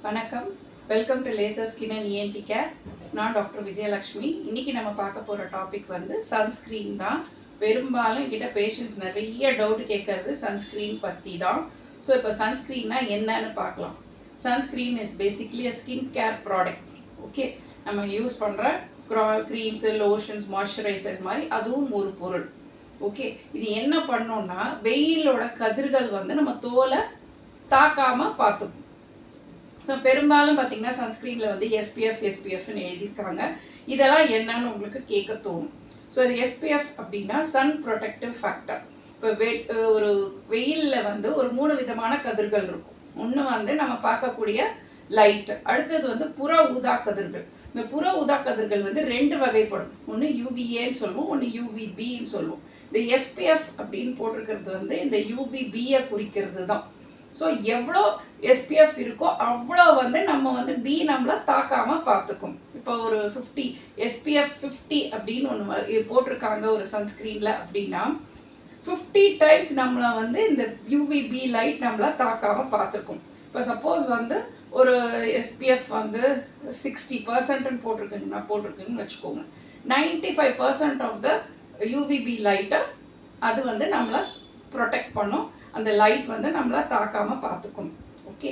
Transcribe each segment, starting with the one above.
வணக்கம். Welcome to laser skin and ENT care. நான் doctor Vijayalakshmi. இன்றைக்கி நம்ம பார்க்க போகிற டாபிக் வந்து சன்ஸ்க்ரீன் தான். பெரும்பாலும் என்கிட்ட பேஷண்ட்ஸ் நிறைய டவுட் கேட்குறது சன்ஸ்க்ரீன் பற்றி தான். ஸோ இப்போ சன்ஸ்க்ரீன்னா என்னன்னு பார்க்கலாம். Sunscreen is basically a skin care product. Okay, நம்ம யூஸ் பண்ணுற க்ரீம்ஸு, லோஷன்ஸ், மாய்ஸ்சரைசர்ஸ் மாதிரி அதுவும் ஒரு பொருள். ஓகே, இது என்ன பண்ணோம்னா வெயிலோட கதிர்கள் வந்து நம்ம தோலை தாக்காமல் பார்த்துக்கும். ஸோ பெரும்பாலும் பார்த்தீங்கன்னா சன்ஸ்க்ரீனில் வந்து எஸ்பிஎஃப்னு எழுதியிருக்காங்க. இதெல்லாம் என்னன்னு உங்களுக்கு கேட்க தோணும். ஸோ இது எஸ்பிஎஃப் அப்படின்னா சன் ப்ரொடெக்டிவ் ஃபேக்டர். இப்போ ஒரு வெயிலில் வந்து ஒரு 3 விதமான கதிர்கள் இருக்கும். ஒன்று வந்து நம்ம பார்க்கக்கூடிய லைட், அடுத்தது வந்து புற ஊதா கதிர்கள். இந்த புற ஊதா கதிர்கள் வந்து 2 வகைப்படும். ஒன்று யூவிஏன்னு சொல்லுவோம், ஒன்று யூவிபின்னு சொல்லுவோம். இந்த எஸ்பிஎஃப் அப்படின்னு போட்டிருக்கிறது வந்து இந்த யூவிபியை குறிக்கிறது தான். ஸோ எவ்வளோ எஸ்பிஎஃப் இருக்கோ அவ்வளோ வந்து நம்ம வந்து பி நம்மளை தாக்காமல் பார்த்துக்கும். இப்போ ஒரு 50 எஸ்பிஎஃப் 50 அப்படின்னு ஒன்று போட்டிருக்காங்க ஒரு சன்ஸ்க்ரீனில் அப்படின்னா 50 டைம்ஸ் நம்மளை வந்து இந்த யூவிபி லைட் நம்மளை தாக்காமல் பார்த்துருக்கும். இப்போ சப்போஸ் வந்து ஒரு எஸ்பிஎஃப் வந்து 60% போட்டிருக்குன்னு வச்சுக்கோங்க. 95% ஆஃப் த யூவிபி லைட்டை அது வந்து நம்மளை ப்ரொடெக்ட் பண்ணும். அந்த லைட் வந்து நம்மளை தாக்காமல் பார்த்துக்கும். ஓகே,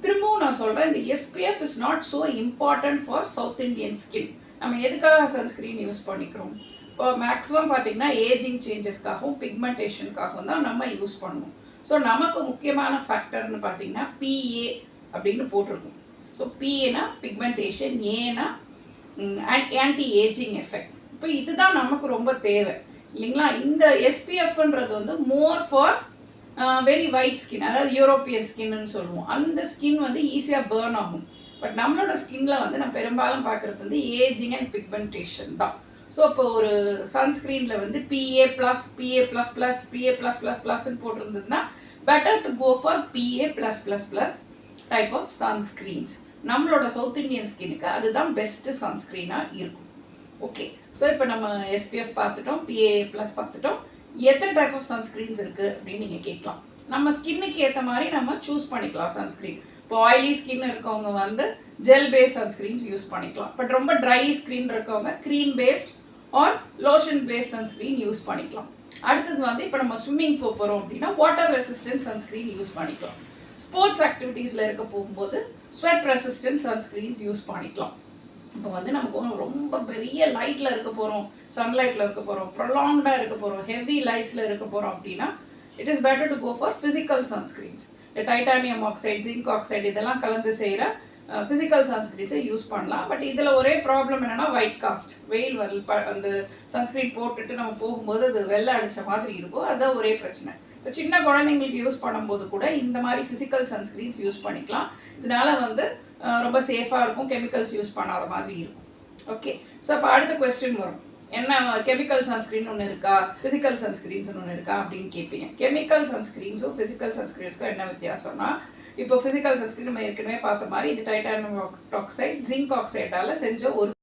திரும்பவும் நான் சொல்கிறேன், இந்த SPF is not so important for south Indian skin. நம்ம எதுக்காக சன்ஸ்க்ரீன் யூஸ் பண்ணிக்கிறோம்? இப்போ மேக்ஸிமம் பார்த்திங்கன்னா ஏஜிங் சேஞ்சஸ்க்காகவும் பிக்மெண்டேஷனுக்காகவும் தான் நம்ம யூஸ் பண்ணுவோம். ஸோ நமக்கு முக்கியமான ஃபேக்டர்னு பார்த்திங்கன்னா பிஏ அப்படின்னு போட்டிருக்கும். ஸோ பிஏனா பிக்மெண்டேஷன், ஏனா ஆன்டி ஏஜிங் எஃபெக்ட். இப்போ இதுதான் நமக்கு ரொம்ப தேவை இல்லைங்களா? இந்த எஸ்பிஎஃப்ன்றது வந்து more for very white skin, அதாவது யூரோப்பியன் ஸ்கின்னு சொல்லுவோம். அந்த ஸ்கின் வந்து ஈஸியாக பேர்ன் ஆகும். பட் நம்மளோட ஸ்கின்ல வந்து நம்ம பெரும்பாலும் பார்க்குறது வந்து ஏஜிங் அண்ட் பிக்மெண்டேஷன் தான். ஸோ இப்போ ஒரு சன்ஸ்க்ரீனில் வந்து பிஏ ப்ளஸ் போட்டிருந்ததுன்னா better to go for PA+++ type of sunscreens. நம்மளோட சவுத் இண்டியன் ஸ்கின்னுக்கு அதுதான் பெஸ்ட்டு சன்ஸ்க்ரீனாக இருக்கும். ஓகே, ஸோ இப்போ நம்ம எஸ்பிஎஃப் பார்த்துட்டோம், PA+ பார்த்துட்டோம். எத்தனை டைப் ஆஃப் சன்ஸ்க்ரீன்ஸ் இருக்குது அப்படின்னு நீங்கள் கேட்கலாம். நம்ம ஸ்கின்னுக்கு ஏற்ற மாதிரி நம்ம சூஸ் பண்ணிக்கலாம் சன்ஸ்க்ரீன். இப்போ ஆயிலி ஸ்கின் இருக்கவங்க வந்து ஜெல் பேஸ்ட் சன்ஸ்க்ரீன்ஸ் யூஸ் பண்ணிக்கலாம். பட் ரொம்ப ட்ரை ஸ்கின் இருக்கவங்க cream based or lotion based sunscreen use பண்ணிக்கலாம். அடுத்தது வந்து இப்போ நம்ம ஸ்விம்மிங் போகிறோம் அப்படின்னா வாட்டர் ரெசிஸ்டன்ட் சன்ஸ்க்ரீன் யூஸ் பண்ணிக்கலாம். ஸ்போர்ட்ஸ் ஆக்டிவிட்டீஸில் இருக்க போகும்போது ஸ்வெட் ரெசிஸ்டன்ட் சன்ஸ்க்ரீன்ஸ் யூஸ் பண்ணிக்கலாம். இப்போ வந்து நமக்கு ரொம்ப பெரிய லைட்டில் இருக்க போகிறோம், சன்லைட்டில் இருக்க போகிறோம், ப்ரொலாங்டாக இருக்க போகிறோம், ஹெவி லைட்ஸில் இருக்க போகிறோம் அப்படின்னா it is better to go for physical sunscreens. இந்த டைட்டானியம் ஆக்சைடு, ஜிங்க் ஆக்சைடு இதெல்லாம் கலந்து செய்கிற ஃபிசிக்கல் சன்ஸ்க்ரீன்ஸை யூஸ் பண்ணலாம். பட் இதில் ஒரே ப்ராப்ளம் என்னென்னா ஒயிட் காஸ்ட். வெயில் அந்த சன்ஸ்க்ரீன் போட்டுட்டு நம்ம போகும்போது அது வெள்ளை அடித்த மாதிரி இருக்கும். அதுதான் ஒரே பிரச்சனை. இப்போ சின்ன குழந்தைங்களுக்கு யூஸ் பண்ணும்போது கூட இந்த மாதிரி ஃபிசிக்கல் சன்ஸ்க்ரீன்ஸ் யூஸ் பண்ணிக்கலாம். இதனால வந்து ரொம்ப சேஃபாக இருக்கும், கெமிக்கல்ஸ் யூஸ் பண்ணாத மாதிரி இருக்கும். ஓகே, ஸோ அப்போ அடுத்த கொஸ்டின் வரும், என்ன கெமிக்கல் சன்ஸ்க்ரீன் ஒன்று இருக்கா, ஃபிசிக்கல் சன்ஸ்க்ரீன்ஸ் ஒன்று இருக்கா அப்படின்னு கேட்பீங்க. கெமிக்கல் சன்ஸ்க்ரீன்ஸும் ஃபிசிக்கல் சன்ஸ்க்ரீன்ஸுக்கும் என்ன வித்தியாசம்னா, இப்போ ஃபிசிக்கல் சன்ஸ்க்ரீன் நம்ம ஏற்கனவே பார்த்த மாதிரி இது டைட்டானியம் ஆக்சைடு, ஜிங்க் ஆக்சைடால் செஞ்ச ஒரு